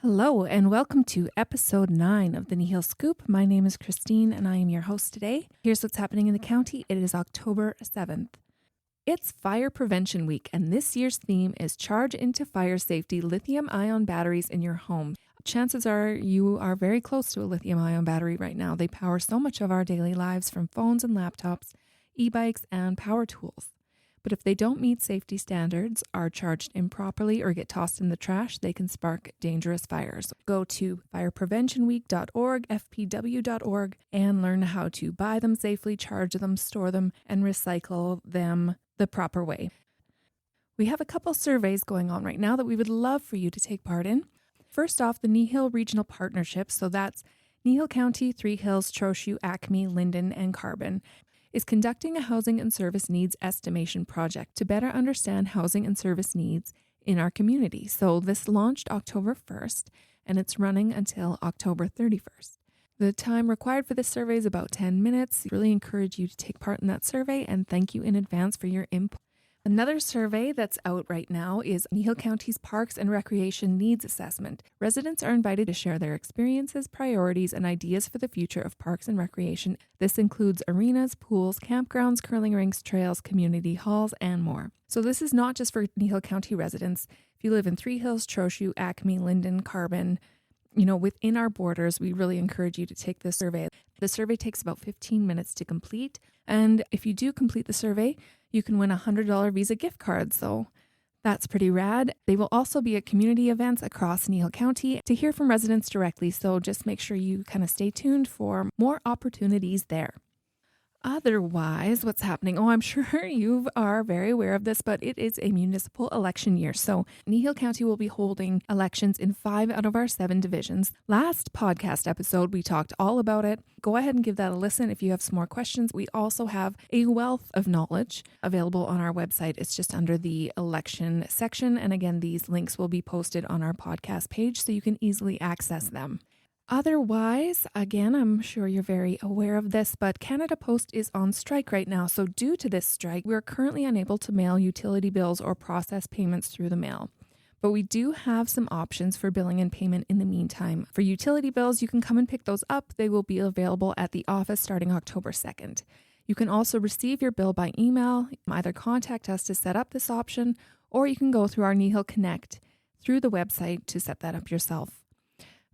Hello, and welcome to episode 9 of the Kneehill Scoop. My name is Christine, and I am your host today. Here's what's happening in the county. It is October 7th. It's Fire Prevention Week, and this year's theme is Charge into Fire Safety Lithium-ion batteries in your home. Chances are you are very close to a lithium-ion battery right now. They power so much of our daily lives, from phones and laptops, e-bikes, and power tools. But if they don't meet safety standards, are charged improperly, or get tossed in the trash, they can spark dangerous fires. Go to firepreventionweek.org, fpw.org, and learn how to buy them safely, charge them, store them, and recycle them the proper way. We have a couple surveys going on right now that we would love for you to take part in. First off, the Kneehill Regional Partnership, so that's Kneehill County, Three Hills, Trochu, Acme, Linden, and Carbon, is conducting a housing and service needs estimation project to better understand housing and service needs in our community. So this launched October 1st, and it's running until October 31st. The time required for this survey is about 10 minutes. Really encourage you to take part in that survey, and thank you in advance for your input. Another survey that's out right now is Kneehill County's Parks and Recreation Needs Assessment. Residents are invited to share their experiences, priorities, and ideas for the future of parks and recreation. This includes arenas, pools, campgrounds, curling rinks, trails, community halls, and more. So this is not just for Kneehill County residents. If you live in Three Hills, Trochu, Acme, Linden, Carbon, within our borders, we really encourage you to take this survey. The survey takes about 15 minutes to complete. And if you do complete the survey, you can win a $100 Visa gift card. So that's pretty rad. They will also be at community events across Kneehill County to hear from residents directly. So just make sure you kind of stay tuned for more opportunities there. Otherwise, what's happening? I'm sure you are very aware of this, but it is a municipal election year. So Kneehill County will be holding elections in 5 out of our 7 divisions. Last podcast episode, we talked all about it. Go ahead and give that a listen if you have some more questions. We also have a wealth of knowledge available on our website. It's just under the election section. And again, these links will be posted on our podcast page so you can easily access them. Otherwise, again, I'm sure you're very aware of this, but Canada Post is on strike right now. So due to this strike, we're currently unable to mail utility bills or process payments through the mail. But we do have some options for billing and payment in the meantime. For utility bills, you can come and pick those up. They will be available at the office starting October 2nd. You can also receive your bill by email. Either contact us to set up this option, or you can go through our Kneehill Connect through the website to set that up yourself.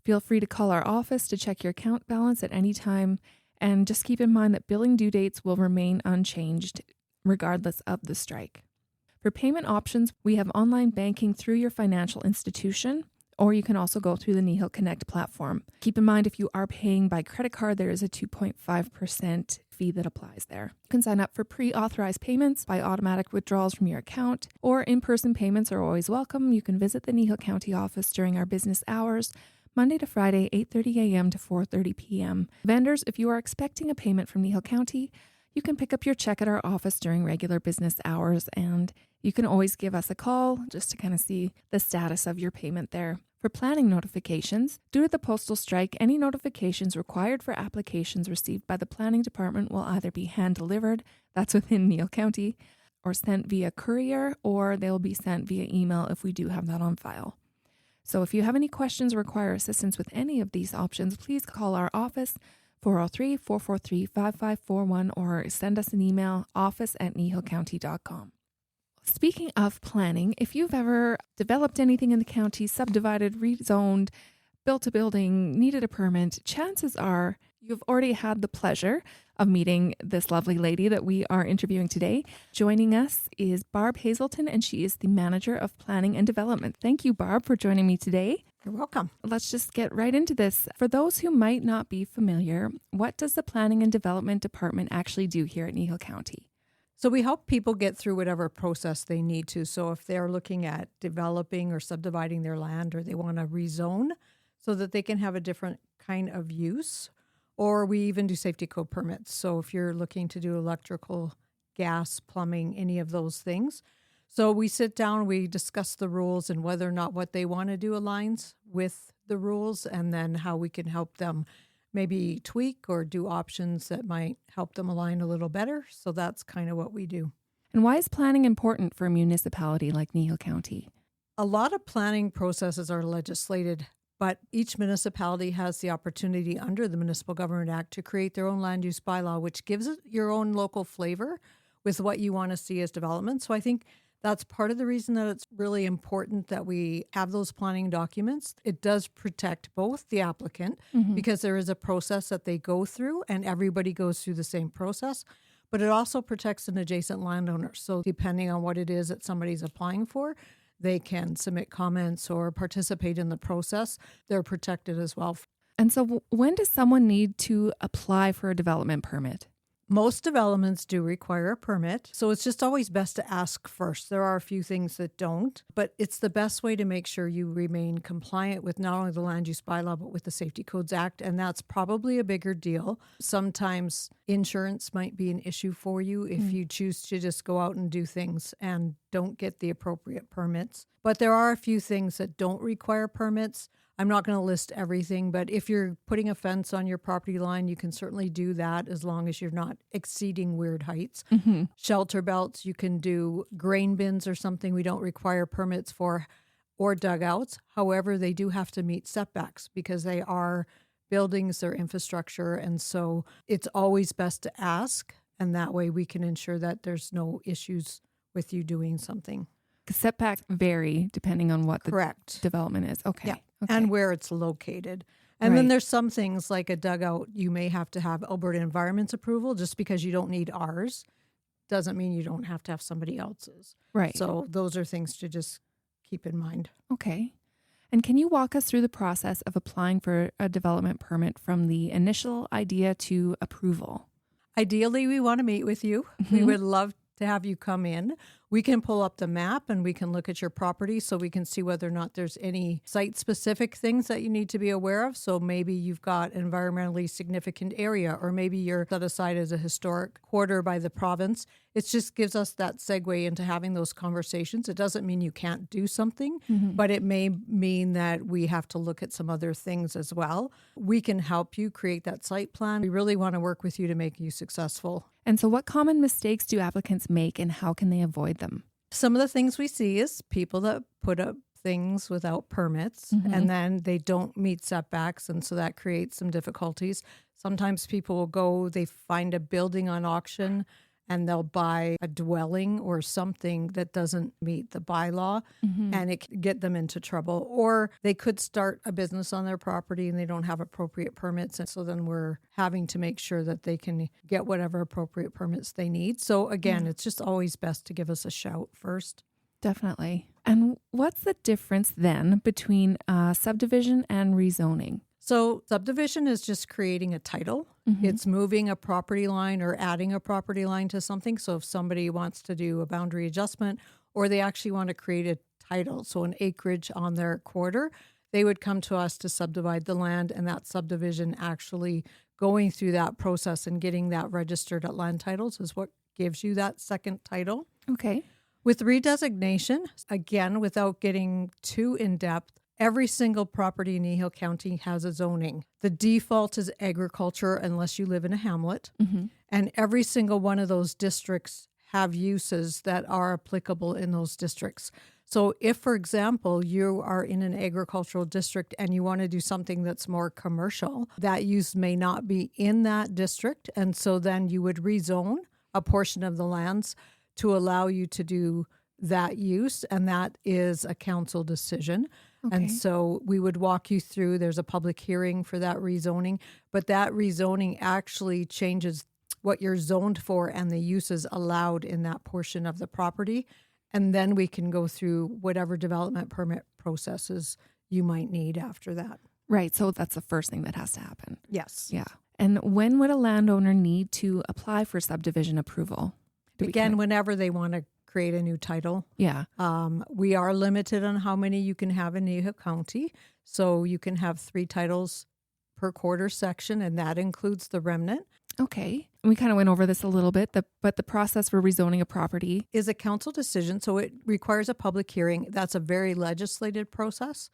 Feel free to call our office to check your account balance at any time, and just keep in mind that billing due dates will remain unchanged regardless of the strike. For payment options, we have online banking through your financial institution, or you can also go through the Kneehill Connect platform. Keep in mind, if you are paying by credit card, there is a 2.5% fee that applies there. You can sign up for pre-authorized payments by automatic withdrawals from your account, or in-person payments are always welcome. You can visit the Kneehill County office during our business hours, Monday to Friday, 8:30 a.m. to 4:30 p.m. Vendors, if you are expecting a payment from Kneehill County, you can pick up your check at our office during regular business hours, and you can always give us a call just to kind of see the status of your payment there. For planning notifications, due to the postal strike, any notifications required for applications received by the planning department will either be hand-delivered, that's within Kneehill County, or sent via courier, or they'll be sent via email if we do have that on file. So if you have any questions or require assistance with any of these options, please call our office, 403-443-5541, or send us an email, office@kneehillcounty.com. Speaking of planning, if you've ever developed anything in the county, subdivided, rezoned, built a building, needed a permit, chances are you've already had the pleasure of meeting this lovely lady that we are interviewing today. Joining us is Barb Hazelton, and she is the Manager of Planning and Development. Thank you, Barb, for joining me today. You're welcome. Let's just get right into this. For those who might not be familiar, what does the Planning and Development Department actually do here at Kneehill County? So we help people get through whatever process they need to. So if they're looking at developing or subdividing their land, or they want to rezone so that they can have a different kind of use, or we even do safety code permits. So if you're looking to do electrical, gas, plumbing, any of those things. So we sit down, we discuss the rules and whether or not what they want to do aligns with the rules, and then how we can help them maybe tweak or do options that might help them align a little better. So that's kind of what we do. And why is planning important for a municipality like Kneehill County? A lot of planning processes are legislated but each municipality has the opportunity under the Municipal Government Act to create their own land use bylaw, which gives it your own local flavor with what you want to see as development. So I think that's part of the reason that it's really important that we have those planning documents. It does protect both the applicant because there is a process that they go through and everybody goes through the same process, but it also protects an adjacent landowner. So depending on what it is that somebody's applying for, they can submit comments or participate in the process. They're protected as well. And so when does someone need to apply for a development permit? Most developments do require a permit, so it's just always best to ask first. There are a few things that don't, but it's the best way to make sure you remain compliant with not only the Land Use Bylaw, but with the Safety Codes Act, and that's probably a bigger deal. Sometimes insurance might be an issue for you if you choose to just go out and do things and don't get the appropriate permits. But there are a few things that don't require permits. I'm not going to list everything, but if you're putting a fence on your property line, you can certainly do that as long as you're not exceeding weird heights. Shelter belts, you can do grain bins or something we don't require permits for, or dugouts. However, they do have to meet setbacks because they are buildings, they're infrastructure. And so it's always best to ask. And that way we can ensure that there's no issues with you doing something. Setbacks vary depending on what the Correct. development is. Okay. Yeah. Okay. And where it's located. And then there's some things like a dugout, you may have to have Alberta Environment's approval. Just because you don't need ours doesn't mean you don't have to have somebody else's. Right. So those are things to just keep in mind. Okay. And can you walk us through the process of applying for a development permit from the initial idea to approval? Ideally, we want to meet with you. We would love to have you come in. We can pull up the map and we can look at your property so we can see whether or not there's any site-specific things that you need to be aware of. So maybe you've got an environmentally significant area, or maybe you're set aside as a historic quarter by the province. It just gives us that segue into having those conversations. It doesn't mean you can't do something, but it may mean that we have to look at some other things as well. We can help you create that site plan. We really want to work with you to make you successful. And so what common mistakes do applicants make and how can they avoid them? Some of the things we see is people that put up things without permits and then they don't meet setbacks. And so that creates some difficulties. Sometimes people will go, they find a building on auction and they'll buy a dwelling or something that doesn't meet the bylaw and it can get them into trouble. Or they could start a business on their property and they don't have appropriate permits. And so then we're having to make sure that they can get whatever appropriate permits they need. So again, it's just always best to give us a shout first. Definitely. And what's the difference then between subdivision and rezoning? So subdivision is just creating a title. It's moving a property line or adding a property line to something. So if somebody wants to do a boundary adjustment or they actually want to create a title, so an acreage on their quarter, they would come to us to subdivide the land, and that subdivision actually going through that process and getting that registered at land titles is what gives you that second title. Okay. With redesignation, again, without getting too in-depth, every single property in Kneehill County has a zoning. The default is agriculture unless you live in a hamlet. And every single one of those districts have uses that are applicable in those districts. So if, for example, you are in an agricultural district and you want to do something that's more commercial, that use may not be in that district. And so then you would rezone a portion of the lands to allow you to do that use. And that is a council decision. Okay. And so we would walk you through, there's a public hearing for that rezoning, but that rezoning actually changes what you're zoned for and the uses allowed in that portion of the property. And then we can go through whatever development permit processes you might need after that. Right. So that's the first thing that has to happen. Yes. Yeah. And when would a landowner need to apply for subdivision approval? Again, whenever they want to create a new title. Yeah. We are limited on how many you can have in Kneehill County. So you can have 3 titles per quarter section, and that includes the remnant. Okay. We kind of went over this a little bit, but the process for rezoning a property is a council decision. So it requires a public hearing. That's a very legislated process.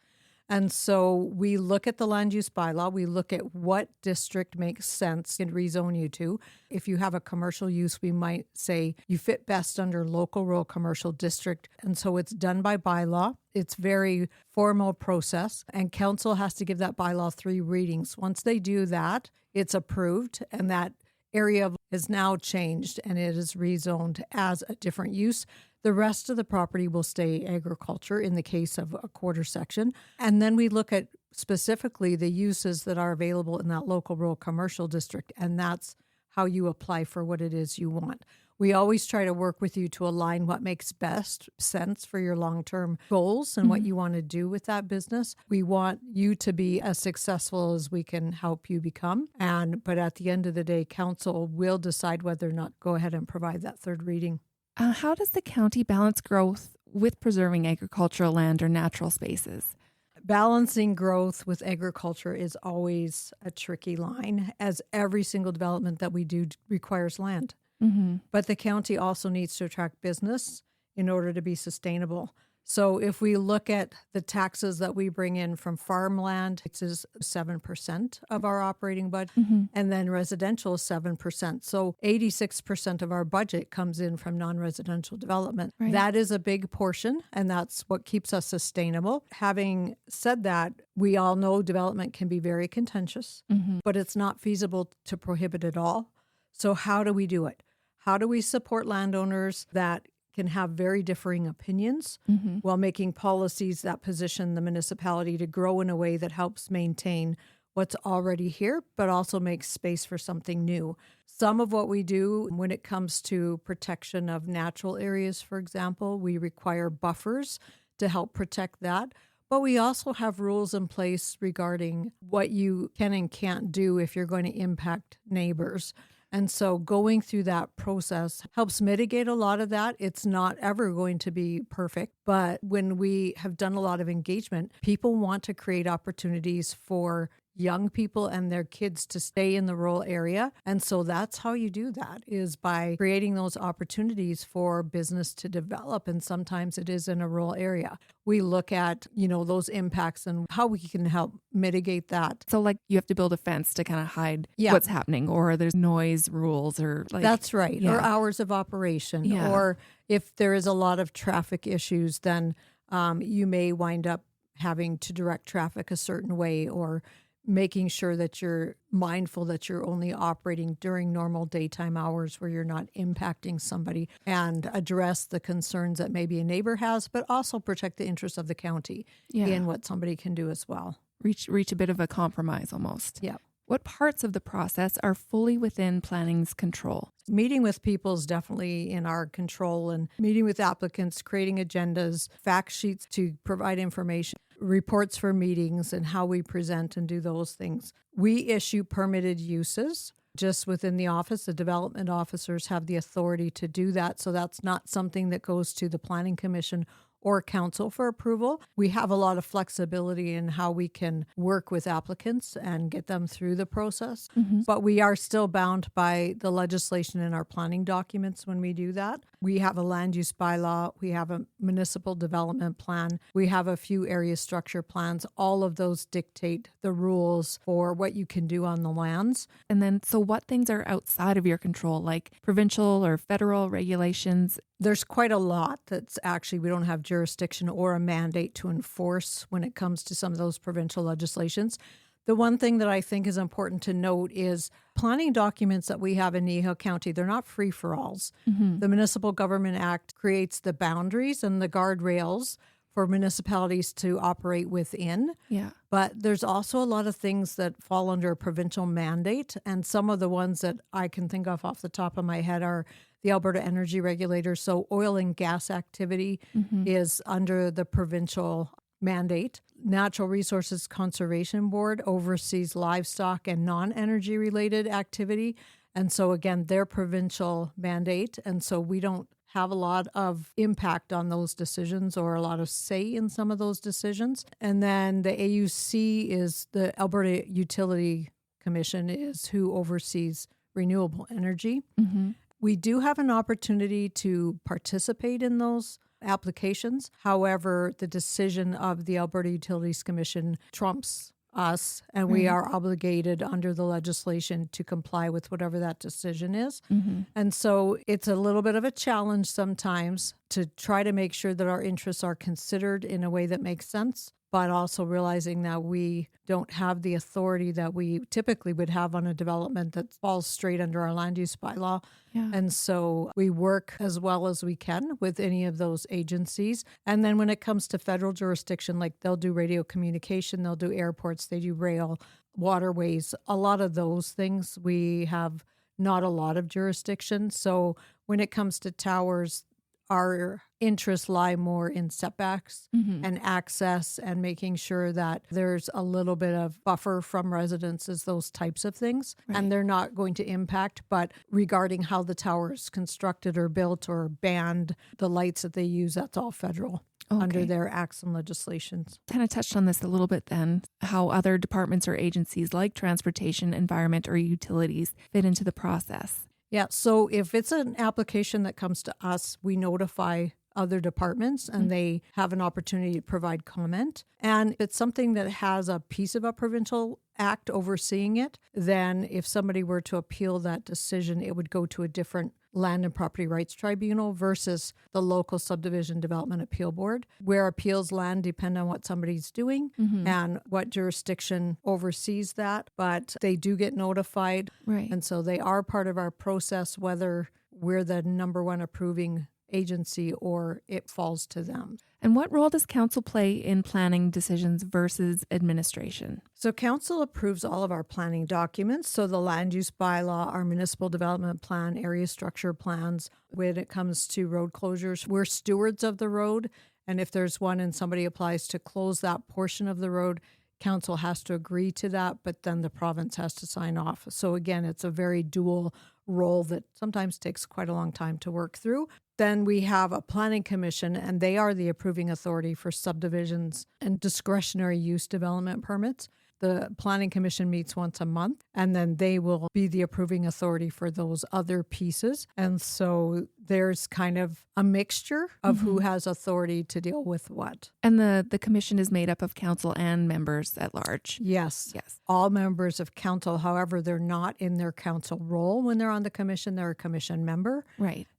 And so we look at the land use bylaw, we look at what district makes sense and rezone you to. If you have a commercial use, we might say you fit best under local rural commercial district. And so it's done by bylaw. It's very formal process, and council has to give that bylaw 3 readings. Once they do that, it's approved, and that area is now changed and it is rezoned as a different use. The rest of the property will stay agriculture in the case of a quarter section. And then we look at specifically the uses that are available in that local rural commercial district. And that's how you apply for what it is you want. We always try to work with you to align what makes best sense for your long-term goals and what you want to do with that business. We want you to be as successful as we can help you become. But at the end of the day, council will decide whether or not go ahead and provide that 3rd reading. How does the county balance growth with preserving agricultural land or natural spaces? Balancing growth with agriculture is always a tricky line, as every single development that we do requires land. But the county also needs to attract business in order to be sustainable. So if we look at the taxes that we bring in from farmland, it is 7% of our operating budget, and then residential is 7%. So 86% of our budget comes in from non-residential development. Right. That is a big portion, and that's what keeps us sustainable. Having said that, we all know development can be very contentious, but it's not feasible to prohibit it all. So how do we do it? How do we support landowners that can have very differing opinions while making policies that position the municipality to grow in a way that helps maintain what's already here, but also makes space for something new? Some of what we do when it comes to protection of natural areas, for example, we require buffers to help protect that. But we also have rules in place regarding what you can and can't do if you're going to impact neighbors. And so going through that process helps mitigate a lot of that. It's not ever going to be perfect, but when we have done a lot of engagement, people want to create opportunities for young people and their kids to stay in the rural area. And so that's how you do that, is by creating those opportunities for business to develop. And sometimes it is in a rural area. We look at, those impacts and how we can help mitigate that. So like you have to build a fence to kind of hide what's happening, or there's noise rules, or like. That's right. Yeah. Or hours of operation. Yeah. Or if there is a lot of traffic issues, then you may wind up having to direct traffic a certain way, or making sure that you're mindful that you're only operating during normal daytime hours where you're not impacting somebody, and address the concerns that maybe a neighbor has, but also protect the interests of the county in what somebody can do as well. Reach a bit of a compromise almost. Yeah. What parts of the process are fully within planning's control? Meeting with people is definitely in our control, and meeting with applicants, creating agendas, fact sheets to provide information, reports for meetings, and how we present and do those things. We issue permitted uses. Just within the office, the development officers have the authority to do that. So that's not something that goes to the Planning Commission or council for approval. We have a lot of flexibility in how we can work with applicants and get them through the process. But we are still bound by the legislation in our planning documents when we do that. We have a land use bylaw. We have a municipal development plan. We have a few area structure plans. All of those dictate the rules for what you can do on the lands. And then, so what things are outside of your control, like provincial or federal regulations? There's quite a lot that's actually, we don't have jurisdiction or a mandate to enforce when it comes to some of those provincial legislations. The one thing that I think is important to note is planning documents that we have in Kneehill County, they're not free-for-alls. The Municipal Government Act creates the boundaries and the guardrails for municipalities to operate within. Yeah. But there's also a lot of things that fall under a provincial mandate. And some of the ones that I can think of off the top of my head are the Alberta Energy Regulator. So oil and gas activity is under the provincial mandate. Natural Resources Conservation Board oversees livestock and non-energy related activity. And so again, their provincial mandate. And so we don't have a lot of impact on those decisions or a lot of say in some of those decisions. And then the AUC is the Alberta Utility Commission, is who oversees renewable energy. We do have an opportunity to participate in those applications. However, the decision of the Alberta Utilities Commission trumps us, and we are obligated under the legislation to comply with whatever that decision is. And so it's a little bit of a challenge sometimes to try to make sure that our interests are considered in a way that makes sense, but also realizing that we don't have the authority that we typically would have on a development that falls straight under our land use bylaw. And so we work as well as we can with any of those agencies. And then when it comes to federal jurisdiction, like they'll do radio communication, they'll do airports, they do rail, waterways, a lot of those things, we have not a lot of jurisdiction. So when it comes to towers, our interests lie more in setbacks and access and making sure that there's a little bit of buffer from residences, those types of things. And they're not going to impact, but regarding how the tower is constructed or built or banned, the lights that they use, that's all federal. Under their acts and legislations. Kind of touched on this a little bit then, how other departments or agencies like transportation, environment, or utilities fit into the process. Yeah, so if it's an application that comes to us, we notify other departments and they have an opportunity to provide comment. And if it's something that has a piece of a provincial act overseeing it, then if somebody were to appeal that decision, it would go to a different land and property rights tribunal versus the local subdivision development appeal board, where appeals land depend on what somebody's doing and what jurisdiction oversees that. But they do get notified. And so they are part of our process, whether we're the number one approving agency or it falls to them. And what role does council play in planning decisions versus administration? So council approves all of our planning documents. So the land use bylaw, our municipal development plan, area structure plans. When it comes to road closures, we're stewards of the road. And if there's one and somebody applies to close that portion of the road, council has to agree to that, but then the province has to sign off. So again, it's a very dual role that sometimes takes quite a long time to work through. Then we have a planning commission, and they are the approving authority for subdivisions and discretionary use development permits. The planning commission meets once a month, and then they will be the approving authority for those other pieces. And so there's kind of a mixture of who has authority to deal with what. And the commission is made up of council and members at large. Yes. All members of council. However, they're not in their council role when they're on the commission. They're a commission member.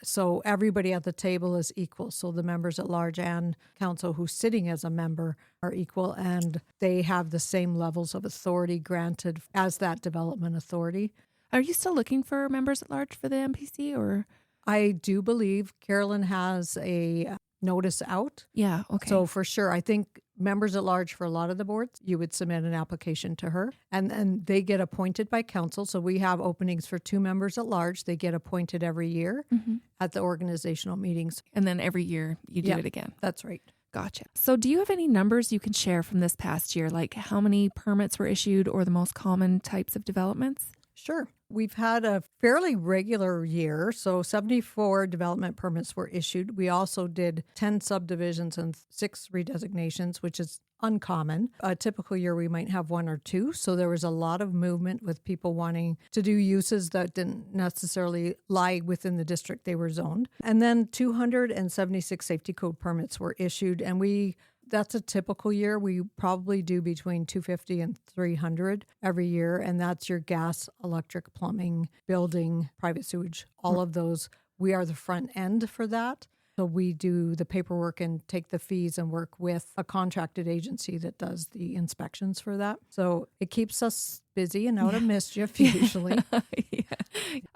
So everybody at the table is equal. So the members at large and council who's sitting as a member are equal, and they have the same levels of authority granted as that development authority. Are you still looking for members at large for the MPC, or? I do believe Carolyn has a notice out. So for sure, I think members at large for a lot of the boards, you would submit an application to her, and they get appointed by council. So we have openings for 2 members at large. They get appointed every year at the organizational meetings. And then every year you do it again. That's right. Gotcha. So do you have any numbers you can share from this past year, like how many permits were issued or the most common types of developments? Sure. We've had a fairly regular year. So 74 development permits were issued. We also did 10 subdivisions and 6 redesignations, which is uncommon. A typical year, we might have 1 or 2. So there was a lot of movement with people wanting to do uses that didn't necessarily lie within the district they were zoned. And then 276 safety code permits were issued. And that's a typical year. We probably do between 250 and 300 every year. And that's your gas, electric, plumbing, building, private sewage, all of those. We are the front end for that. So we do the paperwork and take the fees and work with a contracted agency that does the inspections for that. So it keeps us busy and out of mischief usually.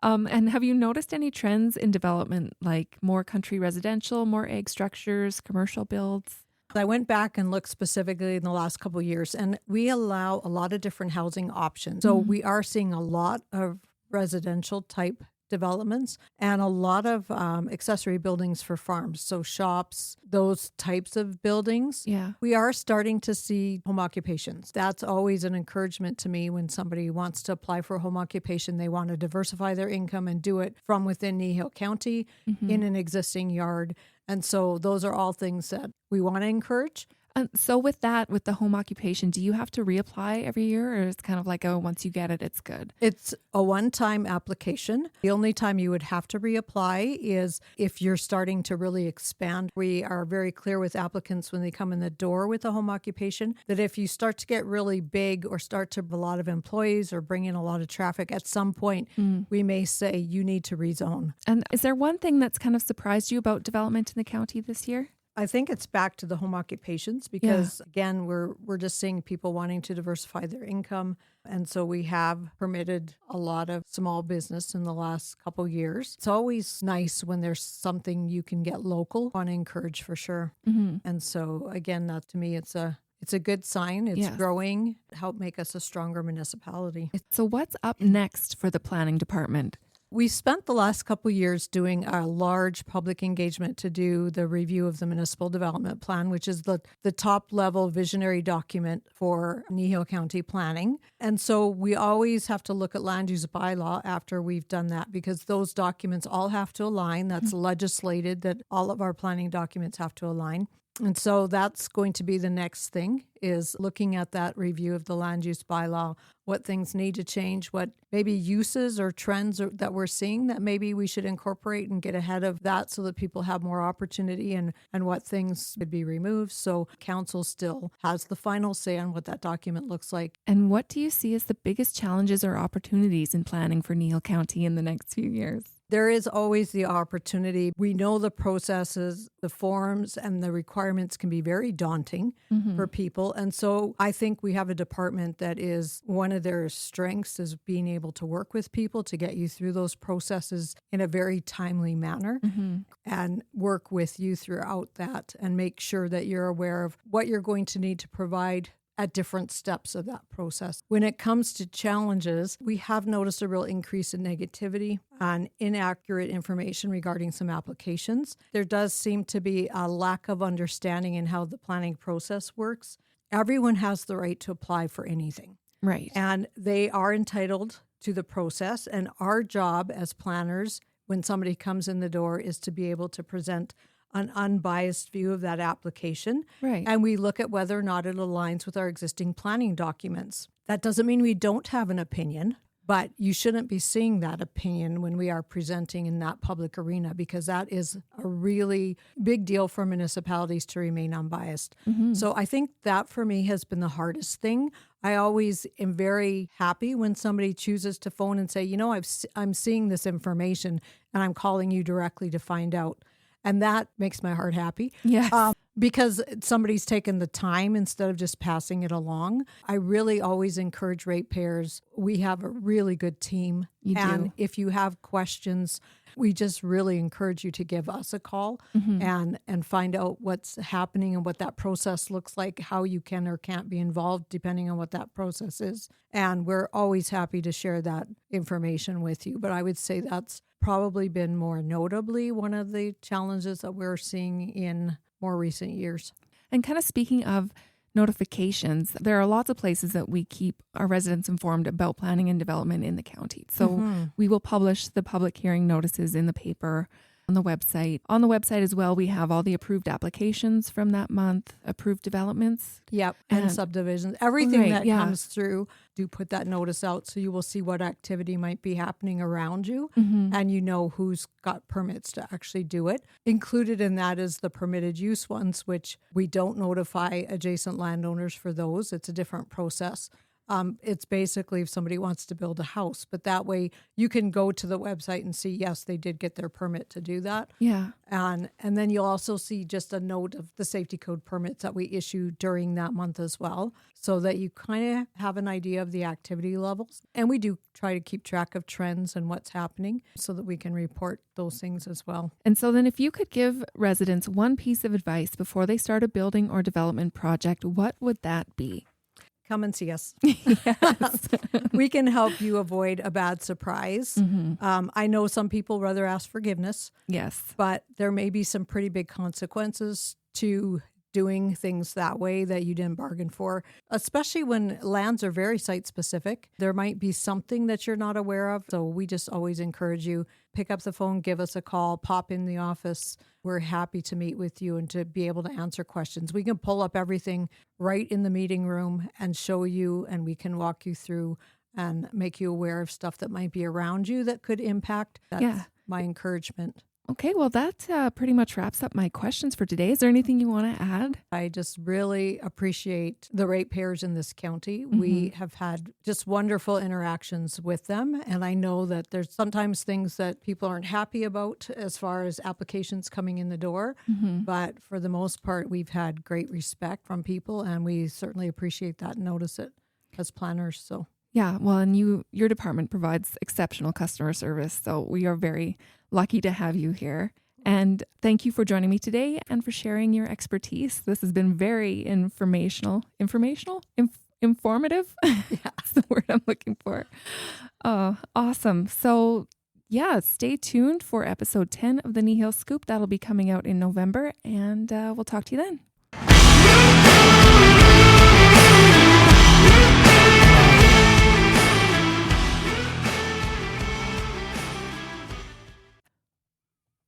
And have you noticed any trends in development, like more country residential, more egg structures, commercial builds? I went back and looked specifically in the last couple of years, and we allow a lot of different housing options. So we are seeing a lot of residential type developments and a lot of accessory buildings for farms. So shops, those types of buildings. We are starting to see home occupations. That's always an encouragement to me when somebody wants to apply for a home occupation. They want to diversify their income and do it from within Kneehill County in an existing yard. And so those are all things that we want to encourage. So with the home occupation, do you have to reapply every year, or it's kind of like, oh, once you get it, it's good? It's a one-time application. The only time you would have to reapply is if you're starting to really expand. We are very clear with applicants when they come in the door with a home occupation that if you start to get really big or start to have a lot of employees or bring in a lot of traffic, at some point we may say you need to rezone. And is there one thing that's kind of surprised you about development in the county this year? I think it's back to the home occupations because, again, we're just seeing people wanting to diversify their income. And so we have permitted a lot of small business in the last couple of years. It's always nice when there's something you can get local. I want to encourage for sure. And so, again, that to me, it's a good sign. It's growing, help make us a stronger municipality. So what's up next for the planning department? We spent the last couple of years doing a large public engagement to do the review of the municipal development plan, which is the top level visionary document for Kneehill County planning. And so we always have to look at land use bylaw after we've done that because those documents all have to align. That's legislated that all of our planning documents have to align. And so that's going to be the next thing is looking at that review of the land use bylaw, what things need to change, what maybe uses or trends that we're seeing that maybe we should incorporate and get ahead of that so that people have more opportunity and what things could be removed. So council still has the final say on what that document looks like. And what do you see as the biggest challenges or opportunities in planning for Kneehill County in the next few years? There is always the opportunity. We know the processes, the forms, and the requirements can be very daunting for people. And so I think we have a department that is one of their strengths is being able to work with people to get you through those processes in a very timely manner and work with you throughout that and make sure that you're aware of what you're going to need to provide at different steps of that process. When it comes to challenges, we have noticed a real increase in negativity and inaccurate information regarding some applications. There does seem to be a lack of understanding in how the planning process works. Everyone has the right to apply for anything. Right. And they are entitled to the process. And our job as planners, when somebody comes in the door, is to be able to present an unbiased view of that application. Right. And we look at whether or not it aligns with our existing planning documents. That doesn't mean we don't have an opinion, but you shouldn't be seeing that opinion when we are presenting in that public arena because that is a really big deal for municipalities to remain unbiased. So I think that for me has been the hardest thing. I always am very happy when somebody chooses to phone and say, you know, I'm seeing this information and I'm calling you directly to find out. And that makes my heart happy. Yes. Because somebody's taken the time instead of just passing it along. I really always encourage ratepayers. We have a really good team. You and do. If you have questions, we just really encourage you to give us a call and find out what's happening and what that process looks like, how you can or can't be involved depending on what that process is. And we're always happy to share that information with you. But I would say that's probably been more notably one of the challenges that we're seeing in more recent years. And kind of speaking of notifications, there are lots of places that we keep our residents informed about planning and development in the county. So we will publish the public hearing notices in the paper, on the website. On the website as well, we have all the approved applications from that month, approved developments. Yep, and subdivisions. Everything that comes through, do put that notice out so you will see what activity might be happening around you and you know who's got permits to actually do it. Included in that is the permitted use ones, which we don't notify adjacent landowners for those. It's a different process. It's basically if somebody wants to build a house, but that way you can go to the website and see, yes, they did get their permit to do that. Yeah. And then you'll also see just a note of the safety code permits that we issue during that month as well, so that you kind of have an idea of the activity levels. And we do try to keep track of trends and what's happening so that we can report those things as well. And so then if you could give residents one piece of advice before they start a building or development project, what would that be? Come and see us. Yes. We can help you avoid a bad surprise. I know some people rather ask forgiveness. Yes. But there may be some pretty big consequences to doing things that way that you didn't bargain for, especially when lands are very site specific. There might be something that you're not aware of. So we just always encourage you, pick up the phone, give us a call, pop in the office. We're happy to meet with you and to be able to answer questions. We can pull up everything right in the meeting room and show you, and we can walk you through and make you aware of stuff that might be around you that could impact. That's my encouragement. Okay, well, that pretty much wraps up my questions for today. Is there anything you want to add? I just really appreciate the ratepayers in this county. We have had just wonderful interactions with them. And I know that there's sometimes things that people aren't happy about as far as applications coming in the door. But for the most part, we've had great respect from people, and we certainly appreciate that and notice it as planners. So yeah, well, and your department provides exceptional customer service. So we are very lucky to have you here. And thank you for joining me today and for sharing your expertise. This has been very informative? That's the word I'm looking for. Oh, awesome. So yeah, stay tuned for episode 10 of the Kneehill Scoop. That'll be coming out in November, and we'll talk to you then.